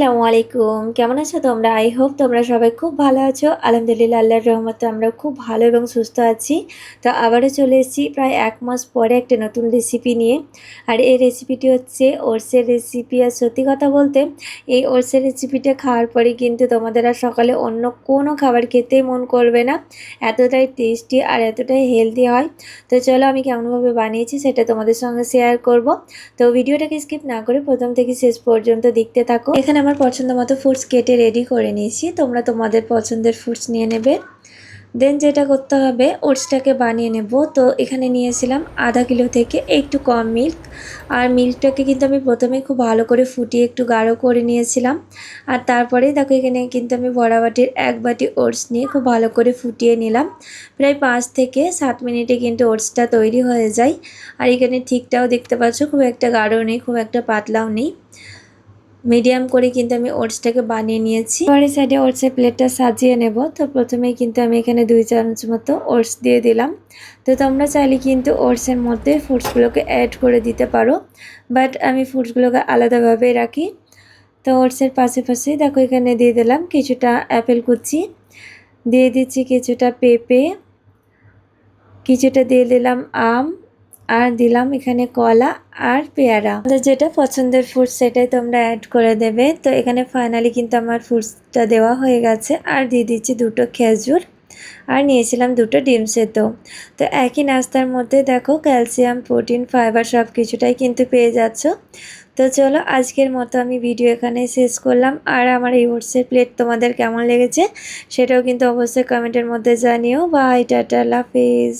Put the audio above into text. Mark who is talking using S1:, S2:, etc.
S1: আসসালামু আলাইকুম। কেমন আছো তোমরা? আই হোপ তোমরা সবাই খুব ভালো আছো। আলহামদুলিল্লাহ আল্লাহর রহমতে আমরাও খুব ভালো এবং সুস্থ আছি। তো আবারও চলে এসেছি প্রায় ১ মাস পরে একটা নতুন রেসিপি নিয়ে। আর এই রেসিপিটি হচ্ছে ওটসের রেসিপি। আর সত্যি কথা বলতে এই ওটসের রেসিপিটা খাওয়ার পরে কিন্তু তোমাদের আর সকালে অন্য কোনো খাবার খেতেই মন করবে না। এতটাই টেস্টি আর এতটাই হেলদি হয়। তো চলো আমি কেমনভাবে বানিয়েছি সেটা তোমাদের সঙ্গে শেয়ার করব। তো ভিডিওটাকে স্কিপ না করে প্রথম থেকে শেষ পর্যন্ত দেখতে থাকো। এখানে আমার পছন্দ মতো ফ্রুটস কেটে রেডি করে নিয়েছি। তোমরা তোমাদের পছন্দের ফ্রুটস নিয়ে নেবে। দেন যেটা করতে হবে ওটসটাকে বানিয়ে নেব। তো এখানে নিয়েছিলাম আধা কিলো থেকে একটু কম মিল্ক। আর মিল্কটাকে কিন্তু আমি প্রথমে খুব ভালো করে ফুটিয়ে একটু গাঢ় করে নিয়েছিলাম। আর তারপরে দেখো এখানে কিন্তু আমি বড়া বাটির ১ বাটি ওটস নিয়ে খুব ভালো করে ফুটিয়ে নিলাম। প্রায় ৫ থেকে ৭ মিনিটে কিন্তু ওটসটা তৈরি হয়ে যায়। আর এখানে ঠিকটাও দেখতে পাচ্ছ, খুব একটা গাঢ় নেই, খুব একটা পাতলাও নেই, মিডিয়াম করে কিন্তু আমি ওটসটাকে বানিয়ে নিয়েছি। পরে সাইডে ওটসের প্লেটটা সাজিয়ে নেব। তো প্রথমেই কিন্তু আমি এখানে ২ চামচ মতো ওটস দিয়ে দিলাম। তো তোমরা চাইলে কিন্তু ওটসের মধ্যে ফ্রুটসগুলোকে অ্যাড করে দিতে পারো, বাট আমি ফ্রুটসগুলোকে আলাদাভাবে রাখি। তো ওটসের পাশে দেখো এখানে দিয়ে দিলাম কিছুটা অ্যাপেল কুচি, দিয়ে দিচ্ছি কিছুটা পেঁপে, কিছুটা দিয়ে দিলাম আম, আর দিলাম এখানে কলা আর পেয়ারা। আমাদের যেটা পছন্দের ফ্রুটস সেটাই তোমরা অ্যাড করে দেবে। তো এখানে ফাইনালি কিন্তু আমার ফ্রুটসটা দেওয়া হয়ে গেছে। আর দিয়ে দিচ্ছি 2টো খেজুর, আর নিয়েছিলাম 2টো ডিম সেদ্ধ। তো একই নাস্তার মধ্যে দেখো ক্যালসিয়াম, প্রোটিন, ফাইবার সব কিছুটাই কিন্তু পেয়ে যাচ্ছ। তো চলো আজকের মতো আমি ভিডিও এখানে শেষ করলাম। আর আমার এই ওটসের প্লেট তোমাদের কেমন লেগেছে সেটাও কিন্তু অবশ্যই কমেন্টের মধ্যে জানিও। বাই, টাটা, আল্লাহ হাফেজ।